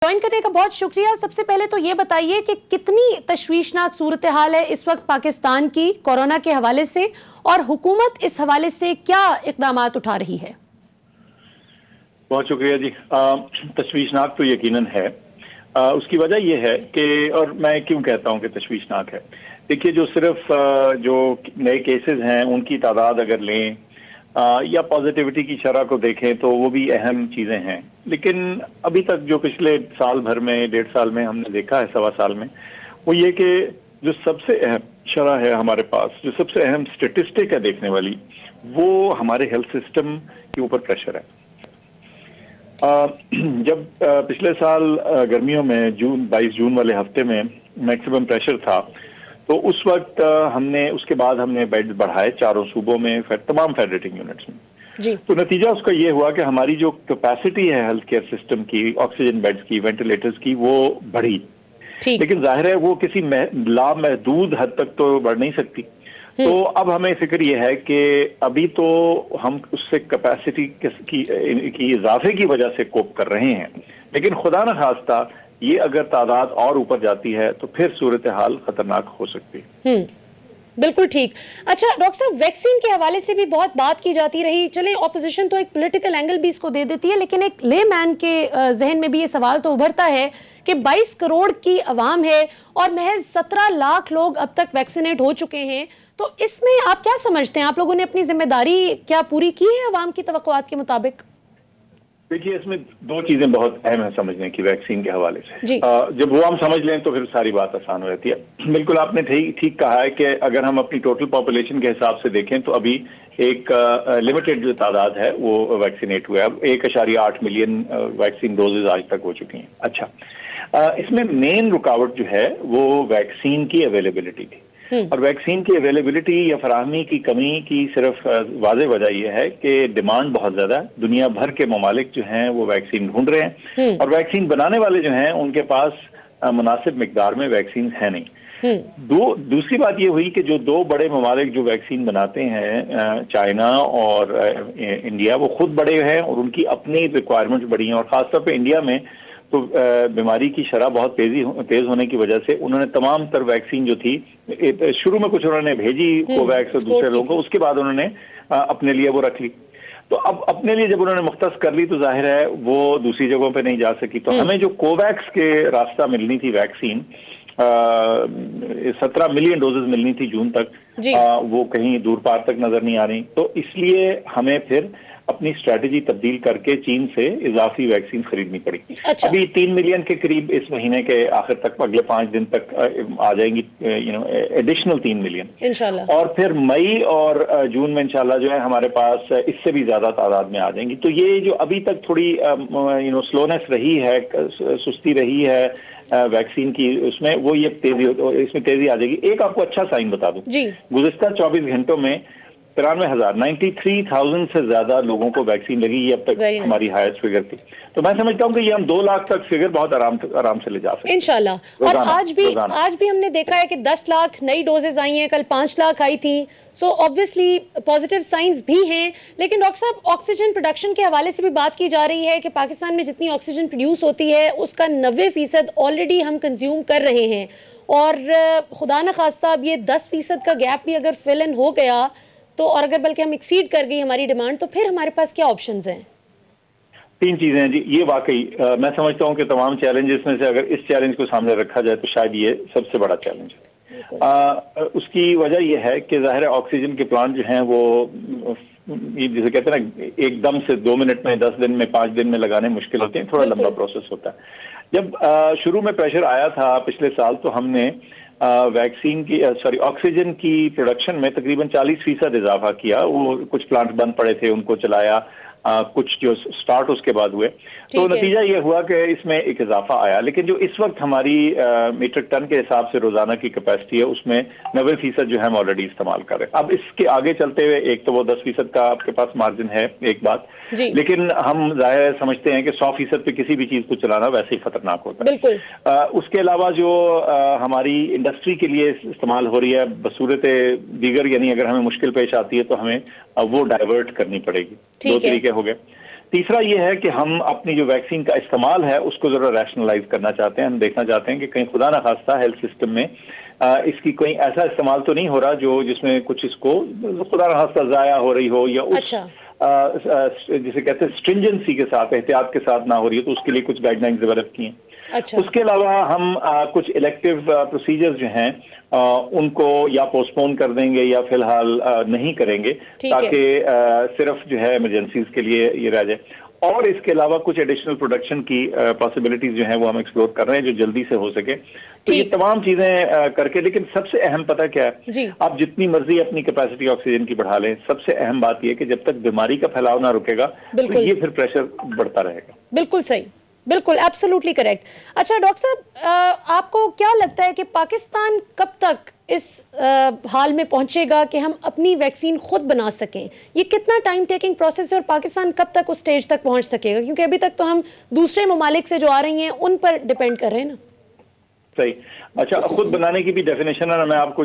Join करने का बहुत शुक्रिया। सबसे पहले तो ये बताइए कि कितनी तशवीशनाक सूरत हाल है इस वक्त पाकिस्तान की कोरोना के हवाले से, और हुकूमत इस हवाले से क्या इक़दामात उठा रही है? बहुत शुक्रिया जी। तशवीशनाक तो यकीनन है। उसकी वजह यह है कि, और मैं क्यों कहता हूं कि तशवीशनाक है, देखिए जो सिर्फ जो नए केसेस हैं उनकी तादाद अगर लें या पॉजिटिविटी की शरह को देखें तो वो भी अहम चीजें हैं, लेकिन अभी तक जो पिछले साल भर में, 1.5 साल में हमने देखा है, 1.25 साल में, वो ये कि जो सबसे अहम शरह है हमारे पास, जो सबसे अहम स्टेटिस्टिक है देखने वाली, वो हमारे हेल्थ सिस्टम के ऊपर प्रेशर है। जब पिछले साल गर्मियों में 22 जून वाले हफ्ते में मैक्सिमम प्रेशर था, तो उस वक्त उसके बाद हमने बेड बढ़ाए चारों सूबों में, तमाम फेडरेटिंग यूनिट्स में जी। तो नतीजा उसका ये हुआ कि हमारी जो कैपेसिटी है हेल्थ केयर सिस्टम की, ऑक्सीजन बेड्स की, वेंटिलेटर्स की, वो बढ़ी, लेकिन जाहिर है वो किसी लामहदूद हद तक तो बढ़ नहीं सकती। तो अब हमें फिक्र ये है कि अभी तो हम उससे कैपेसिटी की इजाफे की वजह से कोप कर रहे हैं, लेकिन खुदा न खास्ता ये अगर तादाद और ऊपर जाती है तो फिर सूरत हाल खतरनाक हो सकती है। बिल्कुल ठीक। अच्छा डॉक्टर साहब, वैक्सीन के हवाले से भी बहुत बात की जाती रही। चलें, ऑपोजिशन तो एक पॉलिटिकल एंगल भी इसको दे देती है, लेकिन एक लेमैन के जहन में भी ये सवाल तो उभरता है कि 22 करोड़ की आवाम है और महज 17 लाख लोग अब तक वैक्सीनेट हो चुके हैं। तो इसमें आप क्या समझते हैं? आप लोगों ने अपनी जिम्मेदारी क्या पूरी की है आवाम की तवक्कुआत के मुताबिक? देखिए, इसमें दो चीजें बहुत अहम है समझने की वैक्सीन के हवाले से। जब वो हम समझ लें तो फिर सारी बात आसान हो जाती है। बिल्कुल आपने ठीक कहा है कि अगर हम अपनी टोटल पॉपुलेशन के हिसाब से देखें तो अभी एक लिमिटेड जो तादाद है वो वैक्सीनेट हुआ है। अब 1.8 मिलियन वैक्सीन डोजेज आज तक हो चुकी हैं। अच्छा, इसमें मेन रुकावट जो है वो वैक्सीन की अवेलेबिलिटी थी, और वैक्सीन की अवेलेबिलिटी या फराहमी की कमी की सिर्फ वाज़ेह वजह यह है कि डिमांड बहुत ज्यादा है। दुनिया भर के ममालिक जो हैं वो वैक्सीन ढूंढ रहे हैं, और वैक्सीन बनाने वाले जो हैं उनके पास मुनासिब मिकदार में वैक्सीन है नहीं। दूसरी बात ये हुई कि जो दो बड़े ममालिक जो वैक्सीन बनाते हैं, चाइना और इंडिया, वो खुद बड़े हैं और उनकी अपनी रिक्वायरमेंट्स बड़ी हैं, और खासतौर पर इंडिया में तो बीमारी की शरह बहुत तेज होने की वजह से उन्होंने तमाम तर वैक्सीन जो थी, शुरू में कुछ उन्होंने भेजी कोवैक्स और दूसरे लोगों को, उसके बाद उन्होंने अपने लिए वो रख ली। तो अब अपने लिए जब उन्होंने मुख्तस कर ली तो जाहिर है वो दूसरी जगहों पे नहीं जा सकी। तो हमें जो कोवैक्स के रास्ता मिलनी थी वैक्सीन, 17 मिलियन डोजेज मिलनी थी जून तक, वो कहीं दूर पार तक नजर नहीं आ रही। तो इसलिए हमें फिर अपनी स्ट्रेटेजी तब्दील करके चीन से इजाफी वैक्सीन खरीदनी पड़ी। अच्छा। अभी 3 मिलियन के करीब इस महीने के आखिर तक, अगले 5 दिन तक आ जाएंगी, एडिशनल 3 मिलियन इंशाल्लाह, और फिर मई और जून में इंशाल्लाह जो है हमारे पास इससे भी ज्यादा तादाद में आ जाएंगी। तो ये जो अभी तक थोड़ी स्लोनेस रही है, सुस्ती रही है वैक्सीन की, उसमें वो ये इसमें तेजी आ जाएगी। एक आपको अच्छा साइन बता दूं, गुज़िश्ता 24 घंटों में 93,000 से ज्यादा लोगों को वैक्सीन लगी। ये अब तक हमारी हाईएस्ट फिगर थी। तो मैं समझता हूँ कि ये हम 2 लाख तक फिगर बहुत आराम से ले जा सकते हैं इंशाल्लाह। और आज भी हमने देखा है कि 10 लाख नई डोजेज आई हैं, कल 5 लाख आई थी। सो ऑब्वियसली पॉजिटिव साइंस भी हैं। लेकिन डॉक्टर साहब, ऑक्सीजन प्रोडक्शन के हवाले से भी बात की जा रही है कि पाकिस्तान में जितनी ऑक्सीजन प्रोड्यूस होती है उसका 90% ऑलरेडी हम कंज्यूम कर रहे हैं, और खुदा न खास्ता अब ये 10% का गैप भी अगर फिल इन हो गया तो, और अगर बल्कि हम एक्सीड कर गई हमारी डिमांड, तो फिर हमारे पास क्या ऑप्शंस हैं? 3 चीजें हैं जी। ये वाकई मैं समझता हूँ कि तमाम चैलेंजेस में से अगर इस चैलेंज को सामने रखा जाए तो शायद ये सबसे बड़ा चैलेंज है। उसकी वजह यह है कि जाहिर है ऑक्सीजन के प्लांट जो हैं वो जिसे कहते हैं ना, एकदम से 2 मिनट में, 10 दिन में, 5 दिन में लगाने मुश्किल होते हैं, थोड़ा लंबा प्रोसेस होता है। जब शुरू में प्रेशर आया था पिछले साल तो हमने ऑक्सीजन की प्रोडक्शन में तकरीबन 40% इजाफा किया। वो कुछ प्लांट बंद पड़े थे, उनको चलाया, कुछ जो स्टार्ट उसके बाद हुए, तो नतीजा ये हुआ कि इसमें एक इजाफा आया। लेकिन जो इस वक्त हमारी मीट्रिक टन के हिसाब से रोजाना की कैपेसिटी है, उसमें 90% जो है हम ऑलरेडी इस्तेमाल कर रहे हैं। अब इसके आगे चलते हुए एक तो वो 10% का आपके पास मार्जिन है, एक बात, लेकिन हम जाहिर समझते हैं कि 100% पे किसी भी चीज को चलाना वैसे ही खतरनाक होता है। उसके अलावा जो हमारी इंडस्ट्री के लिए इस्तेमाल हो रही है बसूरत दीगर, यानी अगर हमें मुश्किल पेश आती है तो हमें वो डाइवर्ट करनी पड़ेगी। 2 तरीके हो गए। तीसरा ये है कि हम अपनी जो वैक्सीन का इस्तेमाल है उसको जरा रैशनलाइज करना चाहते हैं। हम देखना चाहते हैं कि कहीं खुदा ना खास्ता हेल्थ सिस्टम में इसकी कोई ऐसा इस्तेमाल तो नहीं हो रहा जो जिसमें कुछ इसको खुदा ना खास्ता जाया हो रही हो, या उस जिसे कहते हैं स्ट्रिंजेंसी के साथ, एहतियात के साथ ना हो रही है, तो उसके लिए कुछ गाइडलाइंस डेवलप की हैं। अच्छा। उसके अलावा हम कुछ इलेक्टिव प्रोसीजर्स जो हैं उनको या पोस्टपोन कर देंगे या फिलहाल नहीं करेंगे, ताकि सिर्फ जो है इमरजेंसीज के लिए ये रह जाए। और इसके अलावा कुछ एडिशनल प्रोडक्शन की पॉसिबिलिटीज जो हैं वो हम एक्सप्लोर कर रहे हैं जो जल्दी से हो सके। तो ये तमाम चीजें करके, लेकिन सबसे अहम पता क्या है, आप जितनी मर्जी अपनी कैपेसिटी ऑक्सीजन की बढ़ा लें, सबसे अहम बात यह कि जब तक बीमारी का फैलाव ना रुकेगा तो ये फिर प्रेशर बढ़ता रहेगा। बिल्कुल सही, बिल्कुल एब्सोल्युटली करेक्ट। अच्छा डॉक्टर साहब, आपको क्या लगता है कि पाकिस्तान कब तक इस हाल में पहुंचेगा कि हम अपनी वैक्सीन खुद बना सकें? ये कितना टाइम टेकिंग प्रोसेस है और पाकिस्तान कब तक उस स्टेज तक पहुंच सकेगा? क्योंकि अभी तक तो हम दूसरे ममालिक से जो आ रही हैं उन पर डिपेंड कर रहे हैं ना। सही। अच्छा, खुद बनाने की भी डेफिनेशन है ना, मैं आपको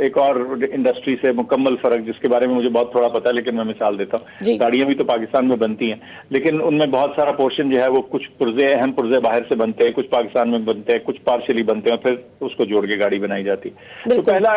एक और इंडस्ट्री से मुकम्मल फर्क, जिसके बारे में मुझे बहुत थोड़ा पता है लेकिन मैं मिसाल देता हूँ। गाड़ियां भी तो पाकिस्तान में बनती हैं, लेकिन उनमें बहुत सारा पोर्शन जो है वो कुछ पुर्जे, अहम पुर्जे बाहर से बनते हैं, कुछ पाकिस्तान में बनते हैं, कुछ पार्शियली बनते हैं, फिर उसको जोड़ के गाड़ी बनाई जाती है। तो पहला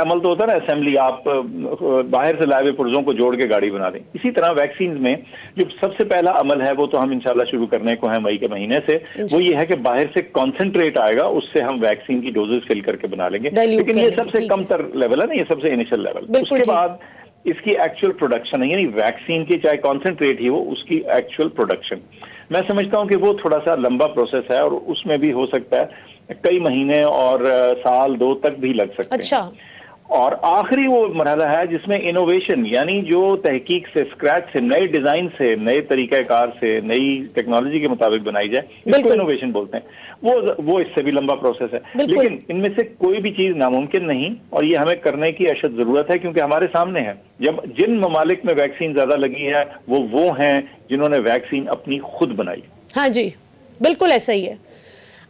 अमल तो होता है ना असेंबली, आप बाहर से लाए हुए पुर्जों को जोड़ के गाड़ी बना दें। इसी तरह वैक्सीन में जो सबसे पहला अमल है वो तो हम इंशाल्लाह शुरू करने को है मई के महीने से, वो ये है कि बाहर से कॉन्सेंट्रेट आएगा, उससे हम वैक्सीन की डोजेस फिल करके बना लेंगे। लेकिन ये सबसे कमतर लेवल है ना, ये सबसे इनिशियल लेवल। उसके बाद इसकी एक्चुअल प्रोडक्शन है, यानी वैक्सीन की चाहे कॉन्सेंट्रेट ही हो, उसकी एक्चुअल प्रोडक्शन, मैं समझता हूं कि वो थोड़ा सा लंबा प्रोसेस है और उसमें भी हो सकता है कई महीने और साल 2 तक भी लग सकते हैं। अच्छा। और आखिरी वो मरहला है जिसमें इनोवेशन, यानी जो तहकीक से, स्क्रैच से, नए डिजाइन से, नए तरीकाकार से, नई टेक्नोलॉजी के मुताबिक बनाई जाए, इसको इनोवेशन बोलते हैं। वो इससे भी लंबा प्रोसेस है। लेकिन इनमें से कोई भी चीज नामुमकिन नहीं, और ये हमें करने की अशद जरूरत है, क्योंकि हमारे सामने है। जब जिन ममालिक में वैक्सीन ज्यादा लगी है वो हैं जिन्होंने वैक्सीन अपनी खुद बनाई। हाँ जी, बिल्कुल ऐसा ही है।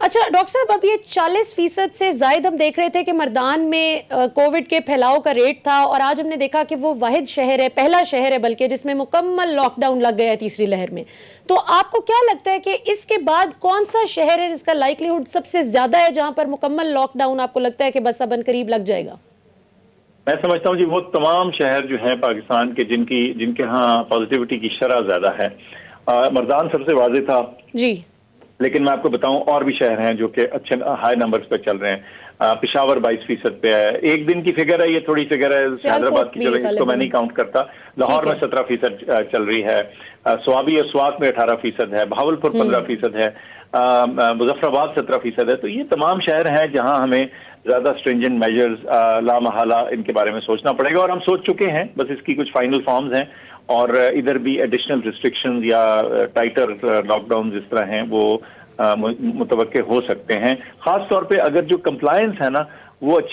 अच्छा डॉक्टर साहब, अब ये 40% से ज्यादा हम देख रहे थे कि मर्दान में कोविड के फैलाव का रेट था, और आज हमने देखा कि वो वाहिद शहर है, पहला शहर है बल्कि, जिसमें मुकम्मल लॉकडाउन लग गया है तीसरी लहर में। तो आपको क्या लगता है कि इसके बाद कौन सा शहर है जिसका लाइक्लीहुड सबसे ज्यादा है, जहां पर मुकम्मल लॉकडाउन आपको लगता है कि बस अब करीब लग जाएगा? मैं समझता हूँ जी वो तमाम शहर जो हैं पाकिस्तान के जिनके यहाँ पॉजिटिविटी की शरह ज्यादा है। मर्दान सबसे वाज़ेह था जी, लेकिन मैं आपको बताऊं और भी शहर हैं जो कि अच्छे हाई नंबर्स पे चल रहे हैं। पेशावर 22% पे है, एक दिन की फिगर है, ये थोड़ी फिगर है, हैदराबाद की चल रही है, इसको मैं नहीं काउंट करता। लाहौर में 17% चल रही है, स्वाबी और स्वात में 18% है, भावलपुर 15% है, मुजफ्फराबाद 17% है। तो ये तमाम शहर हैं जहां हमें ज्यादा स्ट्रिंजेंट मेजर्स लामहला इनके बारे में सोचना पड़ेगा, और हम सोच चुके हैं, बस इसकी कुछ फाइनल फॉर्म्स हैं। और इधर भी एडिशनल रिस्ट्रिक्शंस या टाइटर लॉकडाउन जिस तरह हैं वो मुतवक्के हो सकते हैं, खास तौर पे अगर जो कंप्लायंस है ना वो अच्छी